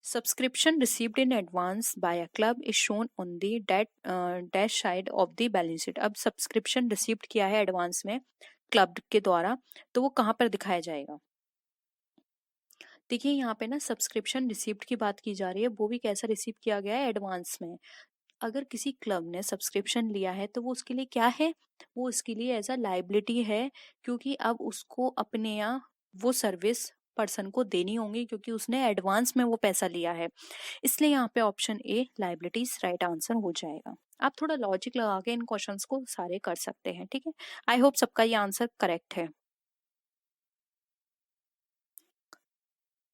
Subscription received in advance by a club is shown on the dash side of the balance sheet. अब subscription received किया है advance में club के द्वारा, तो वो कहाँ पर दिखाया जाएगा? देखिए यहाँ पे ना सब्सक्रिप्शन रिसीव्ड की बात की जा रही है, वो भी कैसा रिसीव किया गया है? एडवांस में। अगर किसी क्लब ने सब्सक्रिप्शन लिया है तो वो उसके लिए क्या है? वो उसके लिए एज अ लाइबिलिटी है, क्योंकि अब उसको अपने यहाँ वो सर्विस पर्सन को देनी होंगी, क्योंकि उसने एडवांस में वो पैसा लिया है। इसलिए यहाँ पे option A liabilities right answer हो जाएगा। आप थोड़ा लॉजिक लगा के इन क्वेश्चंस को सारे कर सकते हैं, ठीक है। आई होप सबका ये आंसर करेक्ट है।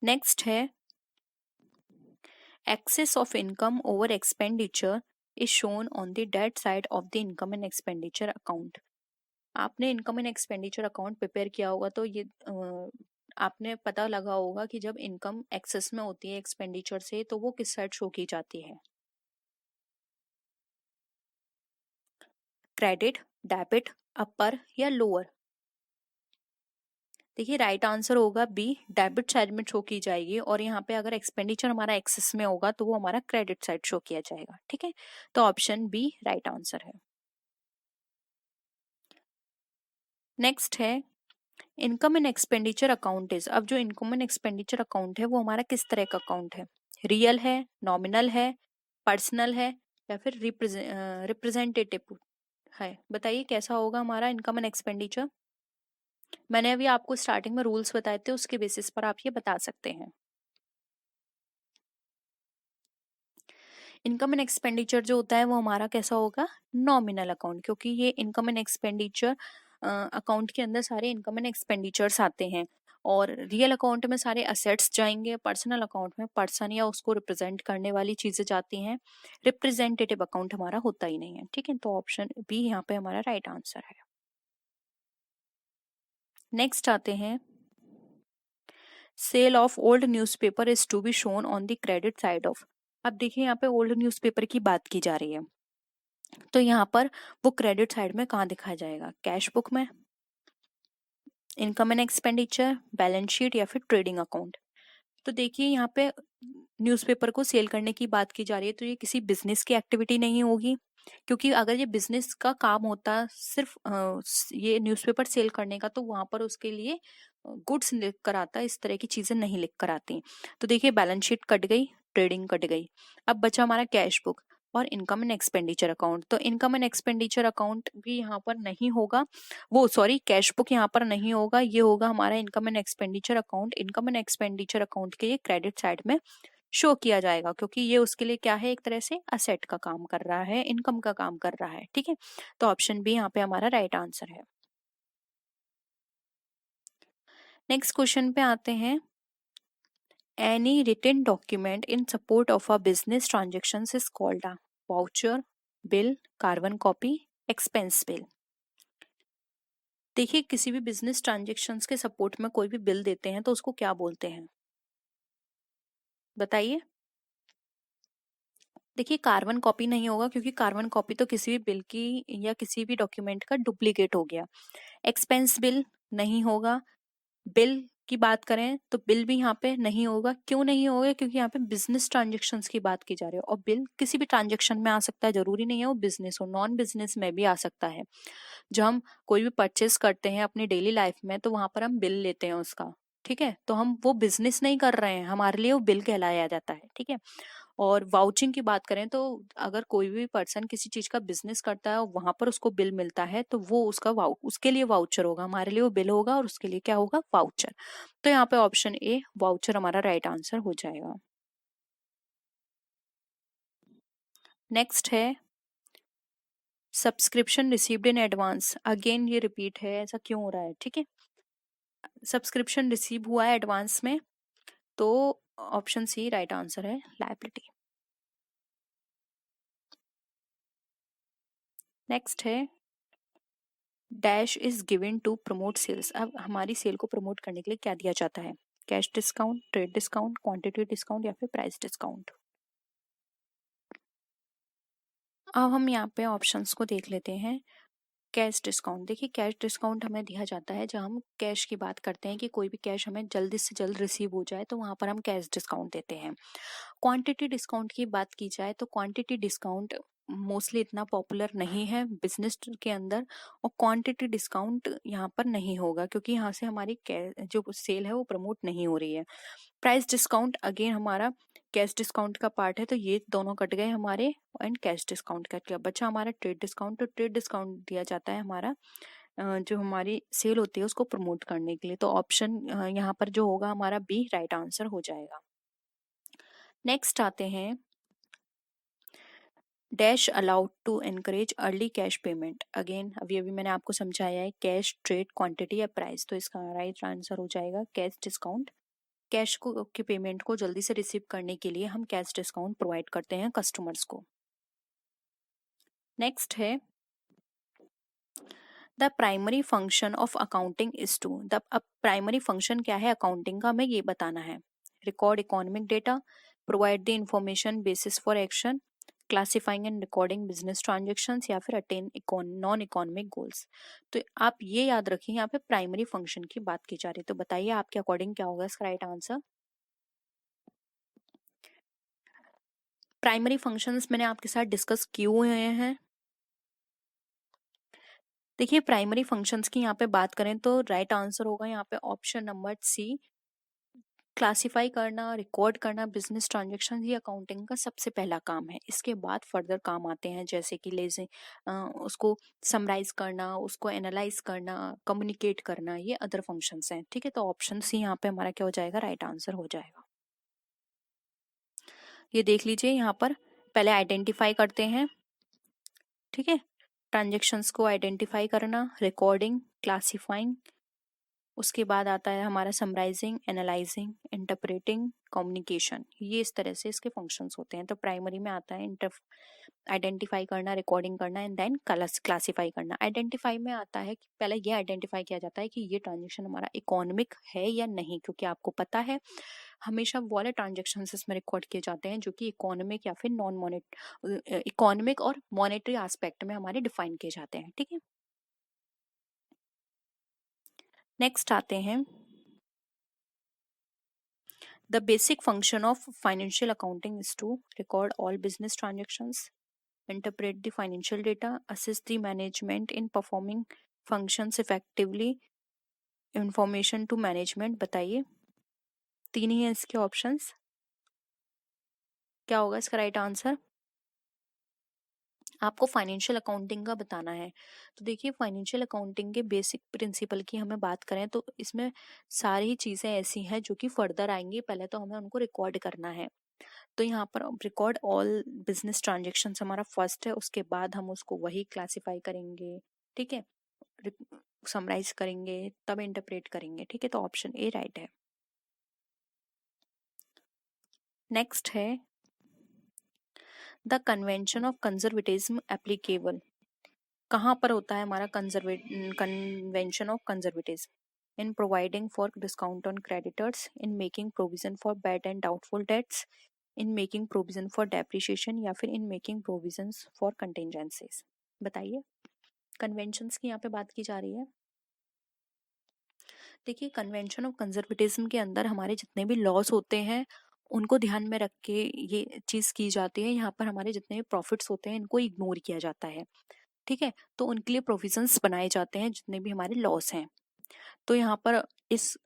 नेक्स्ट है excess of income over expenditure is shown on the debt side of the income and expenditure account. आपने income and expenditure account prepare किया होगा तो ये आपने पता लगा होगा कि जब इनकम एक्सेस में होती है एक्सपेंडिचर से तो वो किस साइड शो की जाती है? क्रेडिट, डेबिट, अपर या लोअर? देखिए राइट आंसर होगा बी, डेबिट साइड में शो की जाएगी, और यहाँ पे अगर एक्सपेंडिचर हमारा एक्सेस में होगा तो वो हमारा क्रेडिट साइड शो किया जाएगा, ठीक है। तो ऑप्शन बी राइट आंसर है। नेक्स्ट है income and expenditure account is. अब जो इनकम एंड एक्सपेंडिचर अकाउंट है वो हमारा किस तरह का अकाउंट है? रियल है, नॉमिनल है, पर्सनल है, या फिर रिप्रेजेंटेटिव है? बताइए कैसा होगा हमारा इनकम एंड एक्सपेंडिचर। मैंने अभी आपको स्टार्टिंग में रूल्स बताए थे, उसके बेसिस पर आप ये बता सकते हैं। इनकम एंड एक्सपेंडिचर जो होता है वो हमारा कैसा होगा? नॉमिनल अकाउंट, क्योंकि ये इनकम एंड एक्सपेंडिचर अकाउंट के अंदर सारे इनकम एंड एक्सपेंडिचर्स आते हैं, और रियल अकाउंट में सारे असेट्स जाएंगे, पर्सनल अकाउंट में पर्सन या उसको रिप्रेजेंट करने वाली चीजें जाती हैं। रिप्रेजेंटेटिव अकाउंट हमारा होता ही नहीं है, ठीक है। तो ऑप्शन बी यहाँ पे हमारा राइट आंसर है। नेक्स्ट आते हैं sale of old newspaper is to be shown on the credit side of. अब देखिए यहाँ पे ओल्ड न्यूज़पेपर की बात की जा रही है, तो यहाँ पर वो क्रेडिट साइड में कहाँ दिखाया जाएगा? कैश बुक में, income and expenditure, balance sheet, या फिर ट्रेडिंग अकाउंट? तो देखिए यहाँ पे न्यूज़पेपर को सेल करने की बात की जा रही है, तो ये किसी बिजनेस की एक्टिविटी नहीं होगी, क्योंकि अगर ये बिजनेस का काम होता सिर्फ ये न्यूज़पेपर सेल करने का, तो वहां पर उसके लिए गुड्स लिख कर आता, इस तरह की चीजें नहीं लिख कर आती। तो देखिए बैलेंस शीट कट गई, ट्रेडिंग कट गई, अब बचा हमारा कैश बुक और इनकम एंड एक्सपेंडिचर अकाउंट। तो इनकम एंड एक्सपेंडिचर अकाउंट भी यहाँ पर नहीं होगा, वो सॉरी कैश बुक यहाँ पर नहीं होगा, ये होगा हमारा income and expenditure account. Income and expenditure account के ये क्रेडिट साइड में शो किया जाएगा, क्योंकि ये उसके लिए क्या है? एक तरह से असेट का काम कर रहा है, इनकम का काम कर रहा है, ठीक है। तो ऑप्शन बी यहाँ पे हमारा राइट आंसर है। नेक्स्ट क्वेश्चन पे आते हैं। Any written document in support of a business transaction is called a voucher, bill, carbon copy, expense bill. देखिए किसी भी बिजनेस ट्रांजेक्शन्स के सपोर्ट में कोई भी बिल देते हैं तो उसको क्या बोलते हैं? बताइए। देखिए कार्बन कॉपी नहीं होगा, क्योंकि कार्बन कॉपी तो किसी भी बिल की या किसी भी डॉक्यूमेंट का डुप्लीकेट हो गया। एक्सपेंस बिल नहीं होगा। बिल की बात करें तो बिल भी यहाँ पे नहीं होगा। क्यों नहीं होगा? क्योंकि यहाँ पे बिजनेस ट्रांजेक्शन्स की बात की जा रही है, और बिल किसी भी ट्रांजेक्शन में आ सकता है, जरूरी नहीं है वो बिजनेस हो, नॉन बिजनेस में भी आ सकता है। जब हम कोई भी परचेस करते हैं अपनी डेली लाइफ में तो वहां पर हम बिल लेते हैं उसका, ठीक है। तो हम वो बिजनेस नहीं कर रहे हैं, हमारे लिए वो बिल कहलाया जाता है, ठीक है। और वाउचिंग की बात करें तो अगर कोई भी पर्सन किसी चीज का बिजनेस करता है और वहां पर उसको बिल मिलता है तो वो उसके लिए वाउचर होगा, हमारे लिए वो बिल होगा और उसके लिए क्या होगा? वाउचर। तो यहाँ पे ऑप्शन ए वाउचर हमारा राइट आंसर हो जाएगा। नेक्स्ट है subscription received in advance. Again ये रिपीट है, ऐसा क्यों हो रहा है? ठीक है, सब्सक्रिप्शन रिसीव हुआ है एडवांस में, तो ऑप्शन सी राइट आंसर है, लायबिलिटी। नेक्स्ट है dash is given to promote sales. अब हमारी सेल को प्रमोट करने के लिए क्या दिया जाता है? Cash discount, trade discount, quantity discount, या फिर प्राइस डिस्काउंट? अब हम यहाँ पे ऑप्शंस को देख लेते हैं। कैश डिस्काउंट, देखिए कैश डिस्काउंट हमें दिया जाता है जब हम कैश की बात करते हैं कि कोई भी कैश हमें जल्दी से जल्द रिसीव हो जाए तो वहां पर हम कैश डिस्काउंट देते हैं। क्वांटिटी डिस्काउंट की बात की जाए तो क्वांटिटी डिस्काउंट मोस्टली इतना पॉपुलर नहीं है बिजनेस के अंदर, और क्वांटिटी डिस्काउंट यहाँ पर नहीं होगा क्योंकि यहाँ से हमारी जो सेल है वो प्रमोट नहीं हो रही है। प्राइस डिस्काउंट अगेन हमारा कैश डिस्काउंट का पार्ट है, तो ये दोनों कट गए हमारे, एंड कैश डिस्काउंट कट गया, बचा हमारा ट्रेड डिस्काउंट। तो ट्रेड डिस्काउंट दिया जाता है हमारा जो हमारी सेल होती है उसको प्रमोट करने के लिए। तो ऑप्शन यहाँ पर जो होगा हमारा बी राइट आंसर हो जाएगा। नेक्स्ट आते हैं, dash allowed to encourage early cash payment. Again अभी अभी मैंने आपको समझाया है कैश, ट्रेड, क्वांटिटी या प्राइस, तो इसका राइट आंसर हो जाएगा कैश डिस्काउंट। कैश को के पेमेंट को जल्दी से रिसीव करने के लिए हम कैश डिस्काउंट प्रोवाइड करते हैं कस्टमर्स को। नेक्स्ट है, the primary function of accounting is to. The अब प्राइमरी फंक्शन क्या है अकाउंटिंग का, हमें ये बताना है। Record economic data, provide the information basis for action, classifying and recording business transactions, या फिर अटेन नॉन इकोनॉमिक गोल्स। तो आप ये याद रखिए यहाँ पे प्राइमरी फंक्शन की बात की जा रही है। तो बताइए आपके अकॉर्डिंग क्या होगा इसका राइट आंसर। प्राइमरी फंक्शंस मैंने आपके साथ डिस्कस किए हुए हैं। देखिए प्राइमरी फंक्शंस की यहाँ पे बात करें तो राइट आंसर होगा यहाँ पे ऑप्शन नंबर सी, क्लासिफाई करना, रिकॉर्ड करना बिजनेस ट्रांजेक्शन ही अकाउंटिंग का सबसे पहला काम है। इसके बाद फर्दर काम आते हैं जैसे कि लेजे उसको समराइज करना, उसको एनालाइज करना, कम्युनिकेट करना, ये अदर फंक्शंस हैं। ठीक है, तो ऑप्शन सी यहाँ पे हमारा क्या हो जाएगा, राइट आंसर हो जाएगा। ये देख लीजिए यहाँ पर पहले आइडेंटिफाई करते हैं, ठीक है, ट्रांजेक्शन्स को आइडेंटिफाई करना, रिकॉर्डिंग, क्लासिफाइंग, उसके बाद आता है हमारा समराइजिंग, एनालाइजिंग, इंटरप्रेटिंग, कम्युनिकेशन। ये इस तरह से इसके फंक्शंस होते हैं। तो प्राइमरी में आता है आइडेंटिफाई करना, रिकॉर्डिंग करना, एंड देन क्लासिफाई करना। आइडेंटिफाई में आता है कि पहले ये आइडेंटिफाई किया जाता है कि ये ट्रांजेक्शन हमारा इकोनॉमिक है या नहीं, क्योंकि आपको पता है हमेशा वो वाले ट्रांजेक्शन इसमें रिकॉर्ड किए जाते हैं जो कि इकोनॉमिक या फिर नॉन मॉनेटरी, इकोनॉमिक और मॉनेटरी एस्पेक्ट में हमारे डिफाइन किए जाते हैं। ठीक है, नेक्स्ट आते हैं, the basic function of financial accounting is to record all business transactions, interpret the financial data, assist the management in performing functions effectively, information to management। बताइए, तीन ही है इसके ऑप्शंस, क्या होगा इसका राइट आंसर। आपको फाइनेंशियल अकाउंटिंग का बताना है। तो देखिए फाइनेंशियल अकाउंटिंग के बेसिक प्रिंसिपल की हमें बात करें तो इसमें सारी चीज़ें ऐसी हैं जो कि फर्दर आएंगी, पहले तो हमें उनको रिकॉर्ड करना है। तो यहाँ पर रिकॉर्ड ऑल बिजनेस ट्रांजेक्शन हमारा फर्स्ट है, उसके बाद हम उसको वही क्लासिफाई करेंगे, ठीक है, समराइज करेंगे, तब इंटरप्रेट करेंगे। ठीक है, तो ऑप्शन ए राइट है। नेक्स्ट है, the convention of conservatism applicable. कहाँ पर होता है हमारा convention of conservatism, in providing for discount on creditors, in making provision for bad and doubtful dates, in making provision for depreciation, या फिर इन making provisions for contingencies. बताइए, conventions की यहाँ पे बात की जा रही है। देखिए कन्वेंशन ऑफ कंजर्वेटिज्म के अंदर हमारे जितने भी लॉस होते हैं उनको ध्यान में रख के ये चीज की जाती है। यहाँ पर हमारे जितने भी प्रॉफिट्स होते हैं इनको इग्नोर किया जाता है। ठीक है, तो उनके लिए प्रोविजंस बनाए जाते हैं जितने भी हमारे लॉस हैं। तो यहाँ पर इस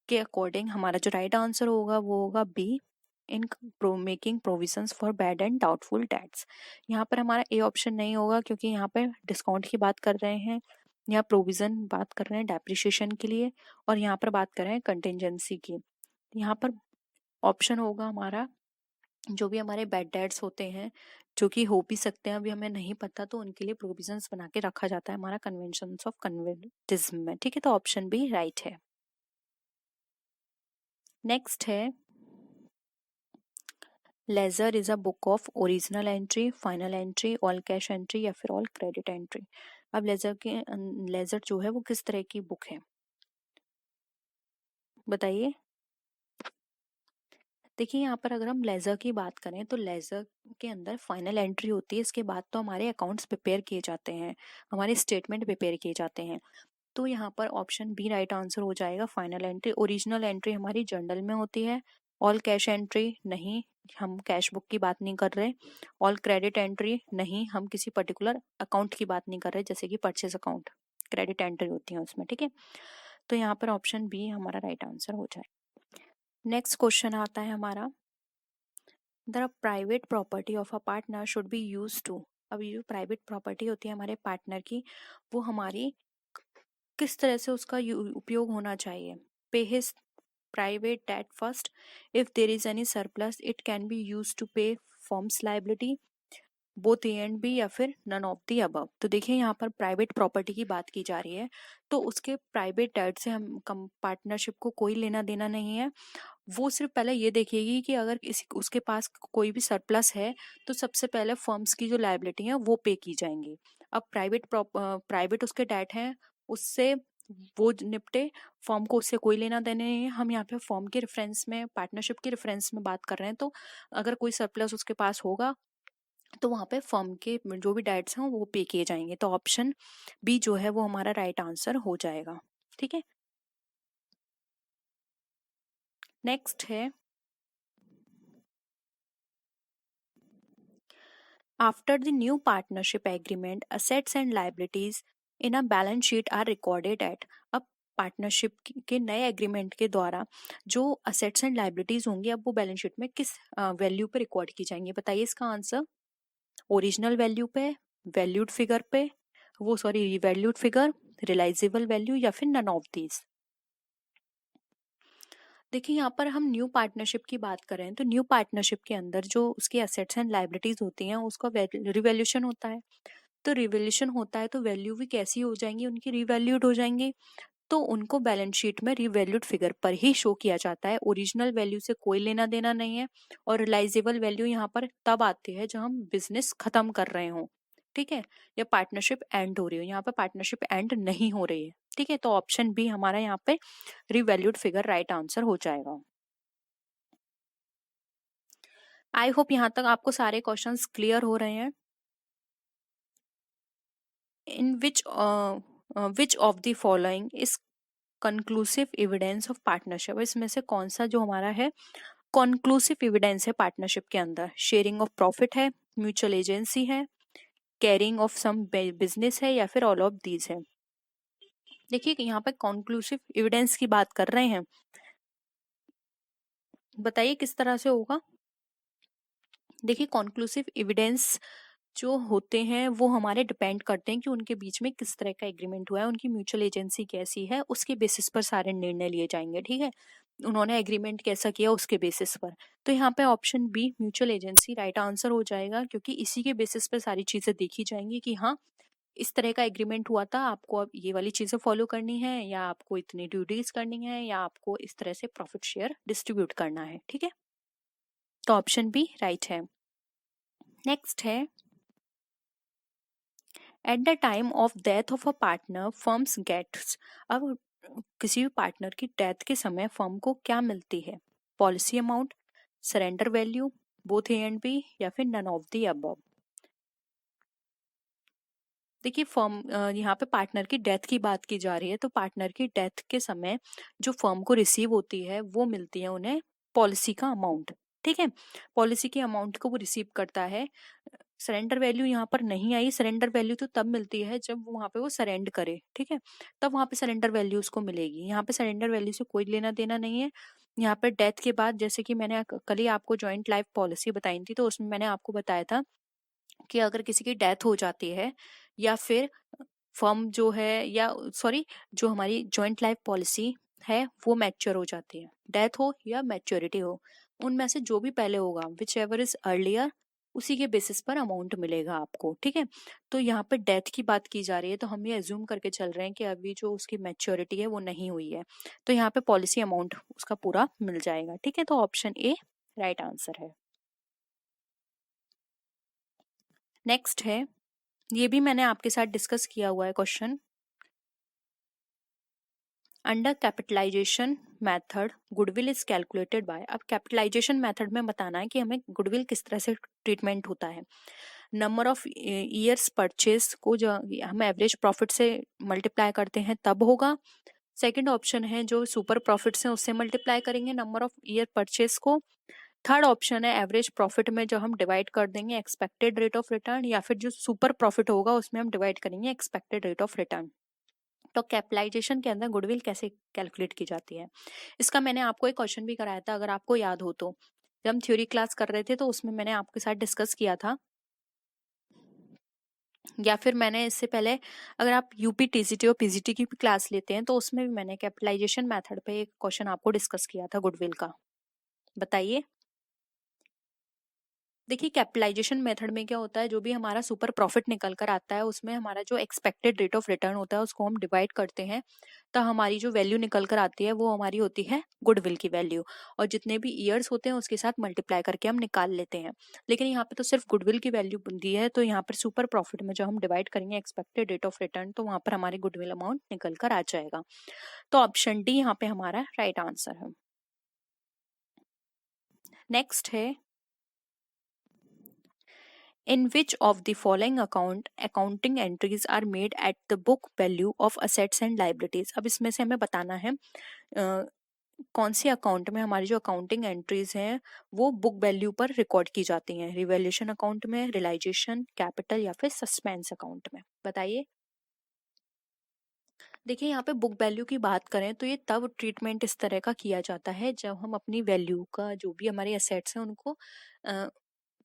के अकॉर्डिंग हमारा जो राइट आंसर होगा वो होगा B, in making provisions for bad and doubtful debts. यहाँ पर हमारा ए ऑप्शन नहीं होगा क्योंकि यहाँ पे डिस्काउंट की बात कर रहे हैं, यहाँ प्रोविजन बात कर रहे हैं डेप्रिशिएशन के लिए, और यहाँ पर बात कर रहे हैं कंटिजेंसी की। यहाँ पर ऑप्शन होगा हमारा जो भी हमारे बैड डेट्स होते हैं जो कि हो भी सकते हैं, अभी हमें नहीं पता, तो उनके लिए प्रोविजंस बना के रखा जाता है हमारा कन्वेंशन ऑफ कन्वेंटिज्म में। ठीक है, तो ऑप्शन बी राइट है। नेक्स्ट है, ledger is a book of original entry, final entry, all cash entry, या फिर ऑल क्रेडिट एंट्री। अब लेजर जो है वो किस तरह की बुक है, बताइए। देखिए यहाँ पर अगर हम लेजर की बात करें तो लेजर के अंदर फाइनल एंट्री होती है, इसके बाद तो हमारे अकाउंट्स प्रिपेयर किए जाते हैं, हमारे स्टेटमेंट प्रिपेयर किए जाते हैं। तो यहाँ पर ऑप्शन बी राइट आंसर हो जाएगा। फाइनल एंट्री, ओरिजिनल एंट्री हमारी जर्नल में होती है। ऑल कैश एंट्री नहीं, हम कैश बुक की बात नहीं कर रहे। ऑल क्रेडिट एंट्री नहीं, हम किसी पर्टिकुलर अकाउंट की बात नहीं कर रहे, जैसे कि परचेज अकाउंट, क्रेडिट एंट्री होती है उसमें, ठीक है। तो यहाँ पर ऑप्शन बी हमारा राइट आंसर हो जाए। नेक्स्ट क्वेश्चन आता है हमारा, the private property of a partner should be use to. अब ये जो प्राइवेट प्रॉपर्टी होती है हमारे पार्टनर की, वो हमारी किस तरह से उसका उपयोग होना चाहिए। Pay his private debt first, if there is any surplus it can be use to pay firms liability, both A and B, या फिर नन ऑफ दी अबव। तो देखिए यहाँ पर प्राइवेट प्रॉपर्टी की बात की जा रही है, तो उसके प्राइवेट डेट से हम पार्टनरशिप को कोई लेना देना नहीं है। वो सिर्फ पहले ये देखेगी कि अगर किसी उसके पास कोई भी सरप्लस है तो सबसे पहले फर्म्स की जो लायबिलिटी है वो पे की जाएंगी। अब प्राइवेट उसके डेट है, उससे वो निपटे, फर्म को उससे कोई लेना देना नहीं है। हम यहाँ पे फर्म के रेफरेंस में, पार्टनरशिप के रेफरेंस में बात कर रहे हैं, तो अगर कोई सरप्लस उसके पास होगा तो वहां पे फर्म के जो भी डेट्स हैं वो पे किए जाएंगे। तो ऑप्शन बी जो है वो हमारा राइट आंसर हो जाएगा, ठीक है। नेक्स्ट है, after the new partnership agreement, assets and liabilities in a balance sheet are recorded at। अब पार्टनरशिप के नए एग्रीमेंट के द्वारा जो असेट्स एंड लाइबिलिटीज होंगी, अब वो बैलेंस शीट में किस वैल्यू पे रिकॉर्ड की जाएंगी, बताइए इसका आंसर। ओरिजिनल वैल्यू पे, वैल्यूड फिगर पे, वो sorry revalued figure, realisable value, या फिर नन ऑफ दीज। देखिए यहाँ पर हम न्यू पार्टनरशिप की बात करें तो न्यू पार्टनरशिप के अंदर जो उसकी एसेट्स एंड लाइबिलिटीज होती हैं उसका रिवैल्यूशन होता है। तो रिवैल्यूशन होता है तो वैल्यू भी कैसी हो जाएंगी, उनकी रिवैल्यूड हो जाएंगी। तो उनको बैलेंस शीट में रिवैल्यूड फिगर पर ही शो किया जाता है, ओरिजिनल वैल्यू से कोई लेना देना नहीं है। और रियलाइजेबल वैल्यू यहाँ पर तब आती है जब हम बिजनेस खत्म कर रहे हों, ठीक है, या पार्टनरशिप एंड हो रही हो। यहाँ पर पार्टनरशिप एंड नहीं हो रही है, ठीक है। तो ऑप्शन बी हमारा यहाँ पे रिवैल्यूड फिगर राइट आंसर हो जाएगा। आई होप यहाँ तक आपको सारे क्वेश्चंस क्लियर हो रहे हैं। In which of the following is conclusive evidence of partnership. इसमें से कौन सा जो हमारा है कंक्लूसिव एविडेंस है पार्टनरशिप के अंदर। शेयरिंग ऑफ प्रॉफिट है, म्यूचुअल एजेंसी है, कैरिंग ऑफ सम बिजनेस है, या फिर ऑल ऑफ दीज है। देखिए यहाँ पे कंक्लूसिव एविडेंस की बात कर रहे हैं, बताइए किस तरह से होगा। देखिए कंक्लूसिव एविडेंस जो होते हैं वो हमारे डिपेंड करते हैं कि उनके बीच में किस तरह का एग्रीमेंट हुआ है, उनकी म्यूचुअल एजेंसी कैसी है, उसके बेसिस पर सारे निर्णय लिए जाएंगे, ठीक है। उन्होंने एग्रीमेंट कैसा किया उसके बेसिस पर। तो यहाँ पे option be mutual agency right answer हो जाएगा, क्योंकि इसी के बेसिस पर सारी चीजें देखी जाएंगी कि हाँ इस तरह का एग्रीमेंट हुआ था, आपको अब ये वाली चीजें फॉलो करनी है, या आपको इतनी ड्यूटीज करनी है, या आपको इस तरह से प्रॉफिट शेयर डिस्ट्रीब्यूट करना है, ठीक है। तो ऑप्शन बी राइट है। नेक्स्ट है, at the time of death of a partner firms gets. अब किसी भी पार्टनर की डेथ के समय फर्म को क्या मिलती है, policy amount, surrender value, both A and B, या फिर नन ऑफ द अबव। देखिए फर्म यहाँ पे पार्टनर की डेथ की बात की जा रही है, तो पार्टनर की डेथ के समय जो फर्म को रिसीव होती है वो मिलती है उन्हें पॉलिसी का अमाउंट, ठीक है। पॉलिसी के अमाउंट को वो रिसीव करता है। सरेंडर वैल्यू यहाँ पर नहीं आई, सरेंडर वैल्यू तो तब मिलती है जब वहां पे वो सरेंड करे, ठीक है, तब वहां पे सरेंडर वैल्यू उसको मिलेगी। यहाँ पे सरेंडर वैल्यू से कोई लेना देना नहीं है। यहाँ पर डेथ के बाद, जैसे कि मैंने कल ही आपको जॉइंट लाइफ पॉलिसी बताई थी, तो उसमें मैंने आपको बताया था कि अगर किसी की डेथ हो जाती है, या फिर फर्म जो है, या सॉरी जो हमारी जॉइंट लाइफ पॉलिसी है वो मैच्योर हो जाती है, डेथ हो या मैच्योरिटी हो, उनमें से जो भी पहले होगा विच एवर इज अर्लियर, उसी के बेसिस पर अमाउंट मिलेगा आपको, ठीक है। तो यहाँ पे डेथ की बात की जा रही है, तो हम ये एज्यूम करके चल रहे हैं कि अभी जो उसकी मैच्योरिटी है वो नहीं हुई है, तो यहाँ पे पॉलिसी अमाउंट उसका पूरा मिल जाएगा, ठीक है। तो ऑप्शन ए राइट आंसर है। नेक्स्ट है, ये भी मैंने आपके साथ डिस्कस किया हुआ है question. Under capitalisation method goodwill is calculated by, अब कैपिटलाइजेशन मेथड में बताना है कि हमें गुडविल किस तरह से ट्रीटमेंट होता है। नंबर ऑफ ईयर्स परचेज को जो हम एवरेज प्रॉफिट से मल्टीप्लाई करते हैं तब होगा। सेकंड ऑप्शन है जो सुपर प्रॉफिट्स हैं उससे मल्टीप्लाई करेंगे नंबर ऑफ ईयर परचेज को। थर्ड ऑप्शन है एवरेज प्रॉफिट में जो हम डिवाइड कर देंगे एक्सपेक्टेड रेट ऑफ रिटर्न, या फिर जो सुपर प्रॉफिट होगा उसमें हम डिवाइड करेंगे एक्सपेक्टेड रेट ऑफ रिटर्न। तो कैपिटलाइजेशन के अंदर गुडविल कैसे कैलकुलेट की जाती है, इसका मैंने आपको एक क्वेश्चन भी कराया था, अगर आपको याद हो तो। जब हम थ्योरी क्लास कर रहे थे तो उसमें मैंने आपके साथ डिस्कस किया था, या फिर मैंने इससे पहले अगर आप यूपी टीसीटी और पीजीटी की भी क्लास लेते हैं तो उसमें भी मैंने कैपिटलाइजेशन मेथड पे एक क्वेश्चन आपको डिस्कस किया था गुडविल का। बताइए। देखिए कैपिटलाइजेशन मेथड में क्या होता है, जो भी हमारा सुपर प्रॉफिट निकल कर आता है उसमें हमारा जो एक्सपेक्टेड रेट ऑफ रिटर्न होता है उसको हम डिवाइड करते हैं, तो हमारी जो वैल्यू निकल कर आती है वो हमारी होती है गुडविल की वैल्यू, और जितने भी ईयर्स होते हैं उसके साथ मल्टीप्लाई करके हम निकाल लेते हैं। लेकिन यहाँ पे तो सिर्फ गुडविल की वैल्यू दी है, तो यहाँ पर सुपर प्रॉफिट में जो हम डिवाइड करेंगे एक्सपेक्टेड रेट ऑफ रिटर्न तो वहां पर हमारी गुडविल अमाउंट निकल कर आ जाएगा। तो ऑप्शन डी यहाँ पे हमारा राइट आंसर है। नेक्स्ट है, in which of the following accounting entries are made at the book value of assets and liabilities। अब इसमें से हमें बताना है कौन सी अकाउंट में हमारी जो अकाउंटिंग एंट्रीज हैं वो बुक वैल्यू पर रिकॉर्ड की जाती हैं, रिवैल्यूएशन अकाउंट में, रियलाइजेशन, कैपिटल या फिर सस्पेंस अकाउंट में। बताइए। देखिए यहाँ पे बुक वैल्यू की बात करें तो ये तब ट्रीटमेंट इस तरह का किया जाता है जब हम अपनी वैल्यू का जो भी हमारे एसेट्स हैं उनको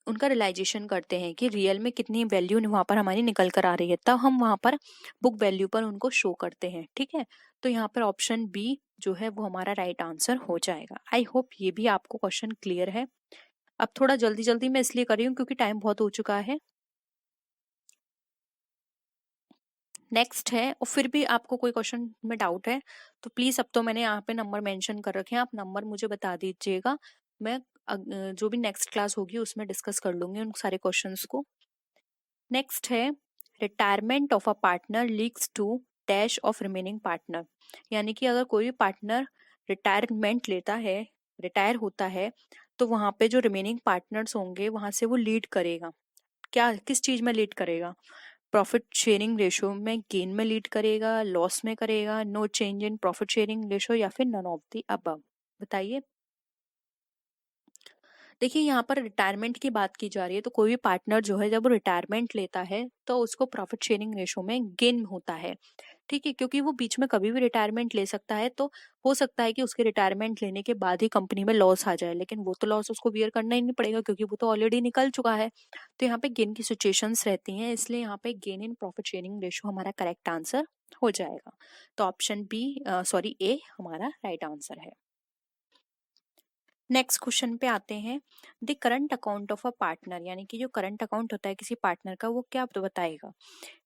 उनका रियलाइजेशन करते हैं कि रियल में कितनी वैल्यू वहां पर हमारी निकल कर आ रही है, तब हम वहां पर बुक वैल्यू पर उनको शो करते हैं। ठीक है, तो यहाँ पर ऑप्शन बी जो है वो हमारा राइट आंसर हो जाएगा। आई होप ये भी आपको क्वेश्चन क्लियर है। अब थोड़ा जल्दी जल्दी मैं इसलिए कर रही हूँ क्योंकि टाइम बहुत हो चुका है। नेक्स्ट है, और फिर भी आपको कोई क्वेश्चन में डाउट है तो प्लीज, अब तो मैंने यहाँ पे नंबर मेंशन कर रखे हैं, आप नंबर मुझे बता दीजिएगा, मैं जो भी नेक्स्ट क्लास होगी उसमें डिस्कस कर लूंगी उन सारे क्वेश्चंस को। नेक्स्ट है, retirement of a partner leads to dash of remaining partner, यानी कि अगर कोई भी पार्टनर रिटायरमेंट लेता है, रिटायर होता है, तो वहां पे जो रिमेनिंग पार्टनर्स होंगे वहां से वो लीड करेगा, क्या किस चीज में लीड करेगा? प्रॉफिट शेयरिंग रेशो में गेन में लीड करेगा, लॉस में करेगा, no change in profit sharing ratio, या फिर नन ऑफ द अबव। बताइए। देखिए यहाँ पर रिटायरमेंट की बात की जा रही है, तो कोई भी पार्टनर जो है जब वो रिटायरमेंट लेता है तो उसको प्रॉफिट शेयरिंग रेशो में गेन होता है। ठीक है, क्योंकि वो बीच में कभी भी रिटायरमेंट ले सकता है, तो हो सकता है कि उसके रिटायरमेंट लेने के बाद ही कंपनी में लॉस आ जाए, लेकिन वो तो लॉस उसको बियर करना ही नहीं पड़ेगा क्योंकि वो तो ऑलरेडी निकल चुका है। तो यहाँ पे गेन की सिचुएशंस रहती हैं, इसलिए यहाँ पे gain in profit sharing ratio हमारा करेक्ट आंसर हो जाएगा। तो ऑप्शन बी सॉरी ए हमारा राइट आंसर है। नेक्स्ट क्वेश्चन पे आते हैं, the current account of a partner, यानी कि जो करंट अकाउंट होता है किसी पार्टनर का वो क्या बताएगा?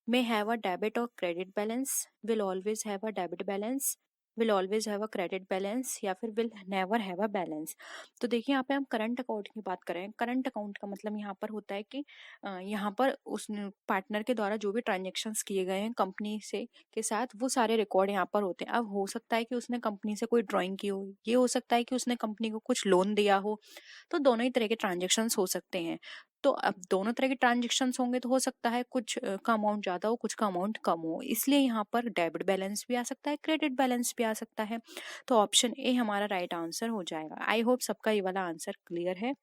may have a debit or credit balance, will always have a debit balance, will always have a credit balance, या फिर will never have a balance। तो देखिए यहाँ पे हम करंट अकाउंट की बात करें, करंट अकाउंट का मतलब यहाँ पर होता है कि यहाँ पर उस पार्टनर के द्वारा जो भी ट्रांजेक्शन्स किए गए हैं कंपनी से के साथ वो सारे रिकॉर्ड यहाँ पर होते हैं। अब हो सकता है कि उसने कंपनी से कोई ड्राइंग की हो, ये हो सकता है कि उसने कंपनी को कुछ लोन दिया हो, तो दोनों ही तरह के ट्रांजेक्शन्स हो सकते हैं। तो अब दोनों तरह के ट्रांजेक्शन्स होंगे तो हो सकता है कुछ का अमाउंट ज्यादा हो, कुछ का अमाउंट कम हो, इसलिए यहाँ पर डेबिट बैलेंस भी आ सकता है, क्रेडिट बैलेंस भी आ सकता है। तो ऑप्शन ए हमारा राइट आंसर हो जाएगा। आई होप सबका ये वाला आंसर क्लियर है।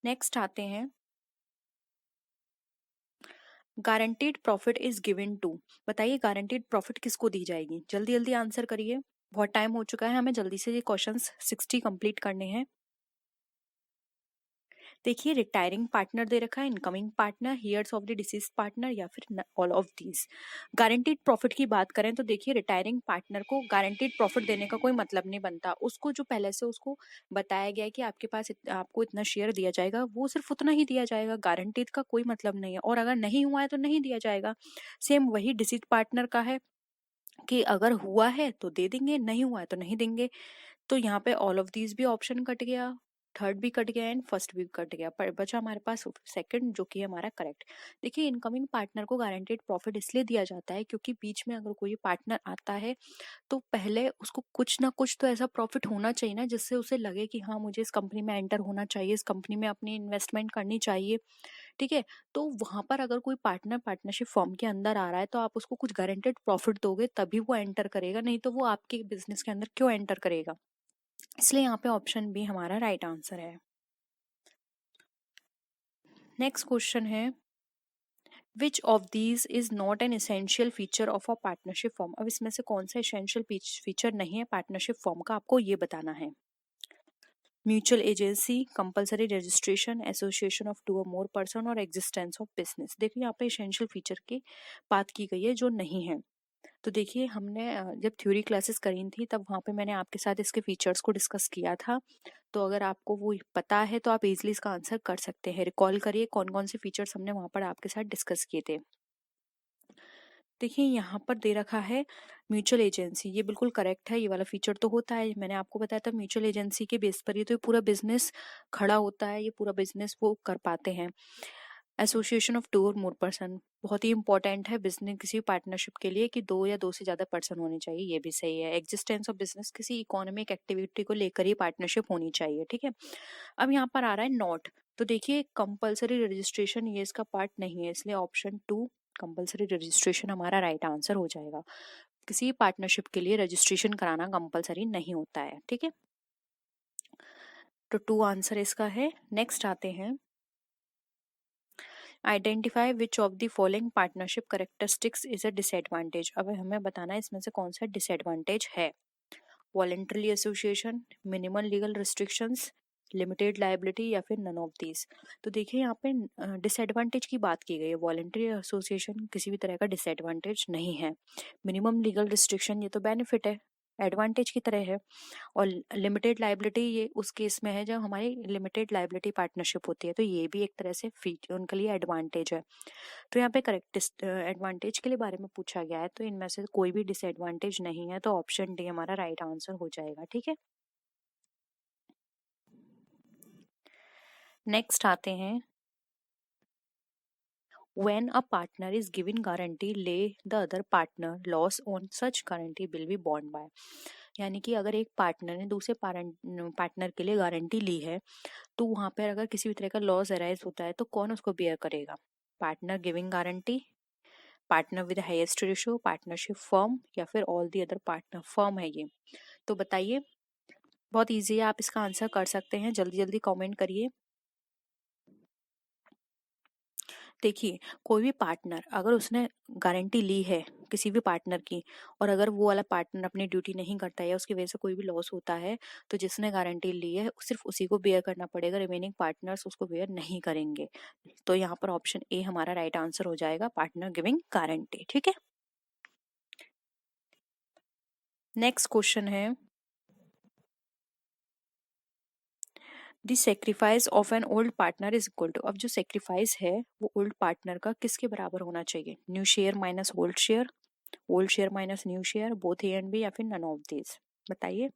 नेक्स्ट आते हैं, guaranteed profit is given to. बताइए गारंटीड प्रॉफिट किसको दी जाएगी? जल्दी जल्दी आंसर करिए, बहुत टाइम हो चुका है, हमें जल्दी से ये क्वेश्चंस 60 कंप्लीट करने हैं। देखिए रिटायरिंग पार्टनर दे रखा है, incoming partner, heirs of the deceased partner, या फिर all of these. Guaranteed profit की बात करें तो देखिए रिटायरिंग पार्टनर को गारंटीड प्रॉफिट देने का कोई मतलब नहीं बनता, उसको जो पहले से उसको बताया गया है कि आपके पास आपको इतना शेयर दिया जाएगा वो सिर्फ उतना ही दिया जाएगा, गारंटीड का कोई मतलब नहीं है, और अगर नहीं हुआ है तो नहीं दिया जाएगा। सेम वही डिसीज पार्टनर का है कि अगर हुआ है तो दे देंगे, नहीं हुआ है तो नहीं देंगे। तो यहाँ पे ऑल ऑफ दीज भी ऑप्शन कट गया, थर्ड भी कट गया एंड फर्स्ट भी कट गया, पर बचा हमारे पास सेकंड, जो कि हमारा करेक्ट। देखिए इनकमिंग पार्टनर को गारंटेड प्रॉफिट इसलिए दिया जाता है क्योंकि बीच में अगर कोई पार्टनर आता है तो पहले उसको कुछ ना कुछ तो ऐसा प्रॉफिट होना चाहिए ना, जिससे उसे लगे कि हाँ मुझे इस कंपनी में एंटर होना चाहिए, इस कंपनी में अपनी इन्वेस्टमेंट करनी चाहिए। ठीक है, तो वहां पर अगर कोई पार्टनर पार्टनरशिप फॉर्म के अंदर आ रहा है तो आप उसको कुछ गारंटेड प्रॉफिट दोगे तभी वो एंटर करेगा, नहीं तो वो आपके बिजनेस के अंदर क्यों एंटर करेगा। इसलिए यहाँ पे ऑप्शन बी हमारा राइट आंसर है। नेक्स्ट क्वेश्चन है, which of these is not an essential feature of a partnership form. अब इसमें से कौन सा एसेंशियल फीचर नहीं है पार्टनरशिप फॉर्म का, आपको ये बताना है। Mutual agency, compulsory registration, association of two or more person or existence of business. देखिए यहाँ पे एसेंशियल फीचर की बात की गई है जो नहीं है। तो देखिए हमने जब थ्योरी क्लासेस करी थी तब वहाँ पे मैंने आपके साथ इसके फीचर्स को डिस्कस किया था। तो अगर आपको वो पता है तो आप इजीली इसका आंसर कर सकते हैं। रिकॉल करिए कौन कौन से फीचर्स हमने वहाँ पर आपके साथ डिस्कस किए थे। देखिए यहाँ पर दे रखा है म्यूचुअल एजेंसी, ये बिल्कुल करेक्ट है। ये वाला फीचर तो होता है, मैंने आपको बताया था म्यूचुअल एजेंसी के बेस पर ही तो ये पूरा बिजनेस खड़ा होता है, ये पूरा बिजनेस वो कर पाते हैं। Association of two or more person बहुत ही इंपॉर्टेंट है बिजनेस किसी पार्टनरशिप के लिए कि दो या दो से ज्यादा पर्सन होने चाहिए, ये भी सही है। एग्जिस्टेंस ऑफ बिजनेस, किसी इकोनॉमिक एक्टिविटी को लेकर ही पार्टनरशिप होनी चाहिए। ठीक है, अब यहाँ पर आ रहा है नॉट। तो देखिए कंपलसरी रजिस्ट्रेशन ये इसका पार्ट नहीं है, इसलिए ऑप्शन टू कंपलसरी रजिस्ट्रेशन हमारा राइट आंसर हो जाएगा। किसी पार्टनरशिप के लिए रजिस्ट्रेशन कराना कंपलसरी नहीं होता है। ठीक है, तो टू आंसर इसका है। नेक्स्ट आते हैं, identify which of the following partnership characteristics is a disadvantage. अब हमें बताना है इसमें से कौन सा डिसएडवांटेज है। Voluntary association, minimal legal restrictions, limited liability या फिर नन ऑफ दीज। तो देखिए यहाँ पे डिसएडवांटेज की बात की गई है। वॉलेंटरी एसोसिएशन किसी भी तरह का डिसएडवांटेज नहीं है। मिनिमम लीगल रिस्ट्रिक्शन ये तो बेनिफिट है, एडवांटेज की तरह है। और लिमिटेड लाइबिलिटी ये उस केस में है जब हमारी लिमिटेड लाइबिलिटी पार्टनरशिप होती है, तो ये भी एक तरह से फीट उनके लिए एडवांटेज है। तो यहाँ पे करेक्ट एडवांटेज के लिए बारे में पूछा गया है, तो इनमें से कोई भी डिसएडवांटेज नहीं है, तो ऑप्शन डी हमारा राइट आंसर हो जाएगा। ठीक है, नेक्स्ट आते हैं, when a partner is given guarantee lay the other partner loss on such guarantee will be borne by। यानी कि अगर एक पार्टनर ने दूसरे पार्टनर के लिए गारंटी ली है तो वहां पर अगर किसी भी तरह का लॉस अराइज होता है तो कौन उसको बेयर करेगा। Partner giving guarantee, partner with highest ratio, partnership firm या फिर all the other partner firm है ये। तो बताइए, बहुत इजी है, आप इसका आंसर कर सकते हैं, जल्दी जल्दी कमेंट करिए। देखिए कोई भी पार्टनर अगर उसने गारंटी ली है किसी भी पार्टनर की, और अगर वो वाला पार्टनर अपनी ड्यूटी नहीं करता है या उसकी वजह से कोई भी लॉस होता है, तो जिसने गारंटी ली है सिर्फ उसी को बेयर करना पड़ेगा, रिमेनिंग पार्टनर्स उसको बेयर नहीं करेंगे। तो यहाँ पर ऑप्शन ए हमारा राइट आंसर हो जाएगा, पार्टनर गिविंग गारंटी। ठीक है, नेक्स्ट क्वेश्चन है, the sacrifice of an old partner is equal to. अब जो सेक्रीफाइस है वो ओल्ड पार्टनर का किसके बराबर होना चाहिए। New share minus old share, old share minus new share, both A and B या फिर नन ऑफ दीज। बताइए।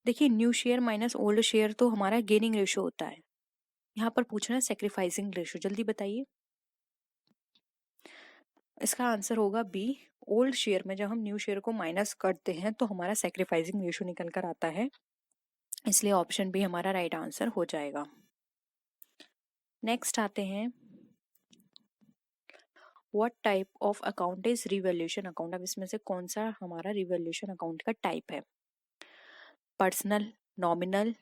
देखिए new share minus old share तो हमारा गेनिंग रेशियो होता है, यहाँ पर पूछना है सेक्रीफाइसिंग रेशियो, जल्दी बताइए। इसका आंसर होगा बी। ओल्ड शेयर में जब हम न्यू शेयर को माइनस करते हैं तो हमारा सेक्रीफाइसिंग रेशियो निकल कर आता है, इसलिए ऑप्शन बी हमारा राइट आंसर हो जाएगा। नेक्स्ट आते हैं, what type of account is revaluation account. अब इसमें से कौन सा हमारा रिवैल्यूएशन अकाउंट का टाइप है। पर्सनल, नॉमिनल,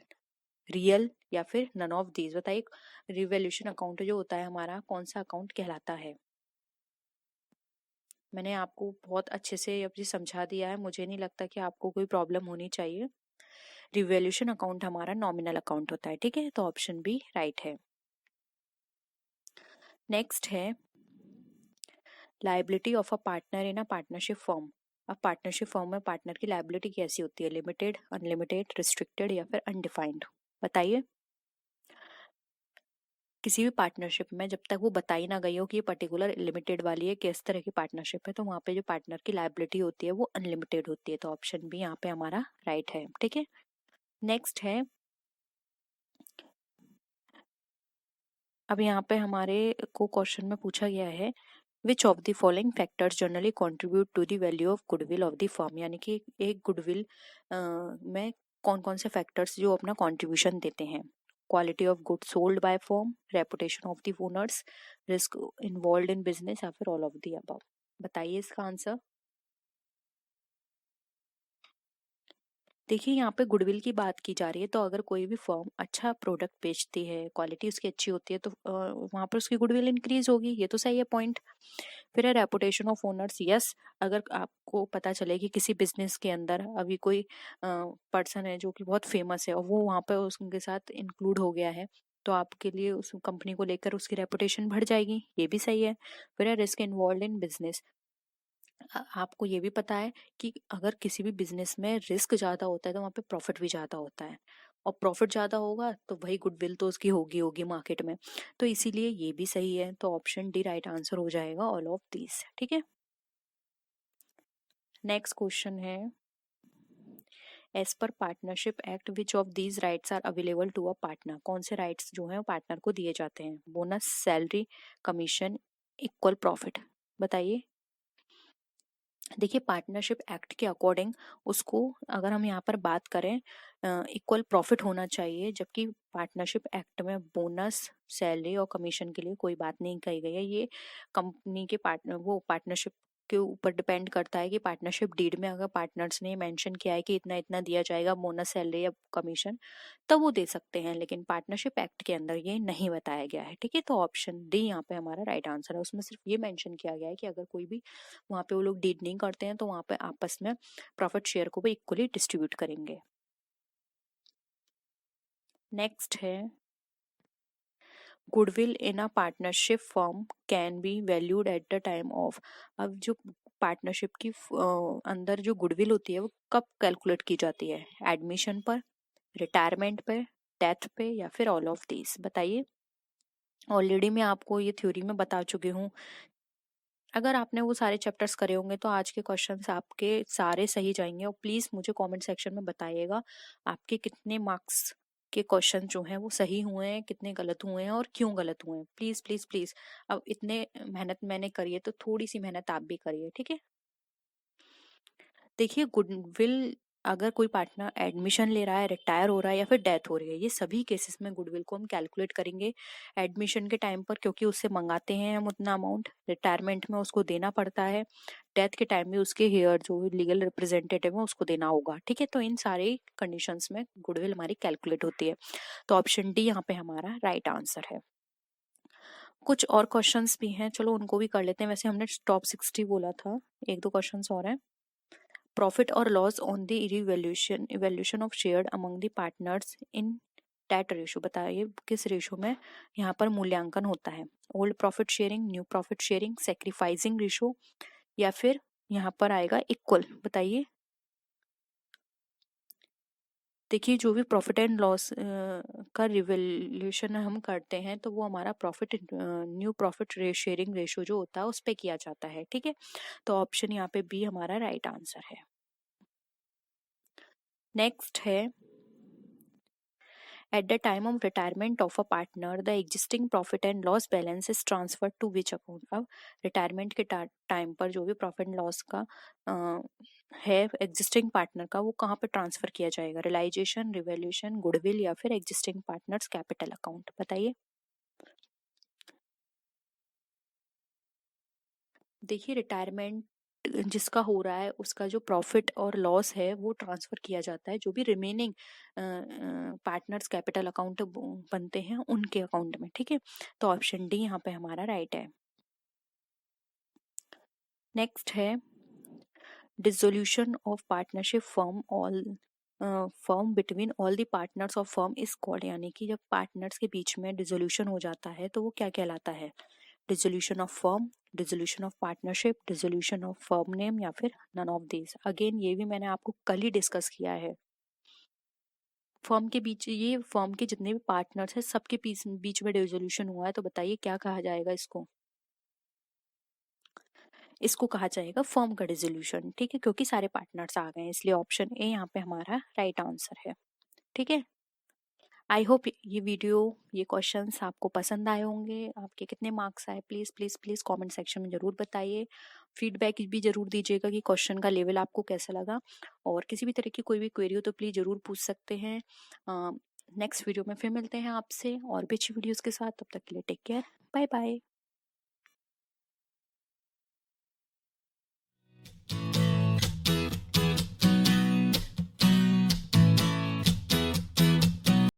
रियल या फिर नन ऑफ दीज। बताइए रिवैल्यूएशन अकाउंट जो होता है हमारा कौन सा अकाउंट कहलाता है। मैंने आपको बहुत अच्छे से अब ये समझा दिया है, मुझे नहीं लगता कि आपको कोई प्रॉब्लम होनी चाहिए। रिवैल्यूएशन अकाउंट हमारा नॉमिनल अकाउंट होता है। ठीक है, तो ऑप्शन बी राइट है। नेक्स्ट है, liability of a partner in a partnership firm. अब पार्टनरशिप फर्म में पार्टनर की लायबिलिटी कैसी होती है, लिमिटेड, अनलिमिटेड, रिस्ट्रिक्टेड या फिर अनडिफाइंड। बताइए। किसी भी पार्टनरशिप में जब तक वो बताई ना गई हो कि ये पर्टिकुलर लिमिटेड वाली है, किस तरह की पार्टनरशिप है, तो वहाँ पे जो पार्टनर की लायबिलिटी होती है वो अनलिमिटेड होती है, तो ऑप्शन बी यहाँ पे हमारा राइट है। ठीक है, नेक्स्ट है, अब यहाँ पे हमारे को क्वेश्चन में पूछा गया है which of the following factors generally contribute to the value of goodwill of the firm, यानी कि एक गुडविल में कौन कौन से फैक्टर्स जो अपना कंट्रीब्यूशन देते हैं। Quality of goods sold by firm, reputation of the owners, risk involve in business, या फिर ऑल ऑफ द अबव। बताइए इसका आंसर। देखिए यहाँ पे गुडविल की बात की जा रही है, तो अगर कोई भी फर्म अच्छा प्रोडक्ट बेचती है, क्वालिटी उसकी अच्छी होती है, तो वहाँ पर उसकी गुडविल इंक्रीज होगी, ये तो सही है पॉइंट। फिर है रेपुटेशन ऑफ ओनर्स, यस, अगर आपको पता चले कि किसी बिजनेस के अंदर अभी कोई पर्सन है जो कि बहुत फेमस है और वो वहाँ पे उसके साथ इंक्लूड हो गया है, तो आपके लिए उस कंपनी को लेकर उसकी रेपुटेशन बढ़ जाएगी, ये भी सही है। फिर है रिस्क इन्वॉल्व इन बिजनेस, आपको ये भी पता है कि अगर किसी भी बिजनेस में रिस्क ज्यादा होता है तो वहाँ पे प्रॉफिट भी ज्यादा होता है, और प्रॉफिट ज्यादा होगा तो वही गुडविल तो उसकी होगी होगी मार्केट में, तो इसीलिए ये भी सही है, तो ऑप्शन डी राइट आंसर हो जाएगा ऑल ऑफ दीज। ठीक है, नेक्स्ट क्वेश्चन है, एज पर partnership act which of these rights are available to a partner, कौन से राइट्स जो है पार्टनर को दिए जाते हैं। Bonus, salary, commission, equal profit. बताइए। देखिए पार्टनरशिप एक्ट के अकॉर्डिंग उसको अगर हम यहाँ पर बात करें, इक्वल प्रॉफिट होना चाहिए, जबकि पार्टनरशिप एक्ट में बोनस, सैलरी और कमीशन के लिए कोई बात नहीं कही गई है। ये कंपनी के पार्टनर वो पार्टनरशिप के ऊपर डिपेंड करता है कि पार्टनरशिप डीड में अगर पार्टनर्स ने मेंशन किया है कि इतना इतना दिया जाएगा बोनस, सैलरी या कमीशन, तब वो दे सकते हैं, लेकिन पार्टनरशिप एक्ट के अंदर ये नहीं बताया गया है। ठीक है, तो ऑप्शन डी यहाँ पे हमारा राइट आंसर है। उसमें सिर्फ ये मेंशन किया गया है कि अगर कोई भी वहाँ पे वो लोग डीड नहीं करते हैं तो वहाँ पे आपस में प्रॉफिट शेयर को भी इक्वली डिस्ट्रीब्यूट करेंगे। नेक्स्ट है, goodwill in a partnership firm can be valued at the time of, अब जो पार्टनरशिप की अंदर जो गुडविल होती है वो कब कैलकुलेट की जाती है। एडमिशन पर, रिटायरमेंट पे, डेथ पे, या फिर ऑल ऑफ दीज। बताइए। ऑलरेडी मैं आपको ये थ्योरी में बता चुकी हूँ, अगर आपने वो सारे चैप्टर्स करे होंगे तो आज के क्वेश्चंस आपके सारे सही जाएंगे। और प्लीज मुझे कमेंट सेक्शन में बताइएगा आपके कितने मार्क्स के क्वेश्चन जो हैं वो सही हुए हैं, कितने गलत हुए हैं और क्यों गलत हुए हैं। प्लीज प्लीज प्लीज, अब इतने मेहनत मैंने करी है तो थोड़ी सी मेहनत आप भी करिए। ठीक है, देखिए गुडविल, अगर कोई पार्टनर एडमिशन ले रहा है, रिटायर हो रहा है या फिर डेथ हो रही है, ये सभी केसेस में गुडविल को हम कैलकुलेट करेंगे एडमिशन के टाइम पर, क्योंकि उससे मंगाते हैं हम उतना अमाउंट, रिटायरमेंट में उसको देना पड़ता है, डेथ के टाइम में उसके हेयर जो लीगल रिप्रेजेंटेटिव है उसको देना होगा। ठीक है, तो इन सारे कंडीशंस में गुडविल हमारी कैलकुलेट होती है, तो ऑप्शन डी यहाँ पे हमारा राइट आंसर है। कुछ और क्वेश्चंस भी हैं, चलो उनको भी कर लेते हैं। वैसे हमने टॉप 60 बोला था, एक दो क्वेश्चंस और हैं। प्रॉफिट और loss on the revaluation evaluation of share among the partners in that ratio, बताइए किस रेशो में यहाँ पर मूल्यांकन होता है। Old profit sharing, new profit sharing, sacrificing ratio, या फिर यहाँ पर आएगा इक्वल। बताइए। देखिए जो भी प्रॉफिट एंड लॉस का रिवैल्यूएशन हम करते हैं तो वो हमारा profit new profit sharing ratio जो होता है उस पे किया जाता है। ठीक है, तो ऑप्शन यहाँ पे बी हमारा राइट आंसर है। नेक्स्ट है, at the time of retirement of a partner the existing profit and loss balance is transferred to which account। अब रिटायरमेंट के टाइम पर जो भी प्रॉफिट एंड लॉस का है एग्जिस्टिंग पार्टनर का, वो कहाँ पे ट्रांसफर किया जाएगा। रियलाइजेशन, रिवैल्यूएशन, गुडविल, या फिर एग्जिस्टिंग पार्टनर्स कैपिटल अकाउंट। बताइए। देखिए रिटायरमेंट जिसका हो रहा है उसका जो प्रॉफिट और लॉस है वो ट्रांसफर किया जाता है जो भी रिमेनिंग पार्टनर्स कैपिटल अकाउंट बनते हैं उनके अकाउंट में। ठीक है, तो ऑप्शन डी यहाँ पे हमारा राइट है। नेक्स्ट है, dissolution of partnership firm all firm between all the partners of firm is called, यानी कि जब पार्टनर्स के बीच में डिसोल्यूशन हो जाता है तो वो क्या कहलाता है। Dissolution of firm, dissolution of partnership, dissolution of firm name, या फिर नन ऑफ दीज। अगेन ये भी मैंने आपको कल ही डिस्कस किया है। फर्म के बीच, ये फर्म के जितने भी पार्टनर्स हैं सबके बीच में डिसोल्यूशन हुआ है, तो बताइए क्या कहा जाएगा इसको। इसको कहा जाएगा फर्म का डिसोल्यूशन। ठीक है, क्योंकि सारे पार्टनर्स आ गए हैं, इसलिए ऑप्शन ए यहाँ पे हमारा राइट आंसर है। ठीक है। आई होप ये वीडियो, ये क्वेश्चंस आपको पसंद आए होंगे। आपके कितने मार्क्स आए please please please comment section में ज़रूर बताइए। फीडबैक भी ज़रूर दीजिएगा कि क्वेश्चन का लेवल आपको कैसा लगा। और किसी भी तरह की कोई भी क्वेरी हो तो प्लीज़ ज़रूर पूछ सकते हैं। नेक्स्ट वीडियो में फिर मिलते हैं आपसे और भी अच्छी वीडियोज़ के साथ। तब तक के लिए टेक केयर, बाय बाय।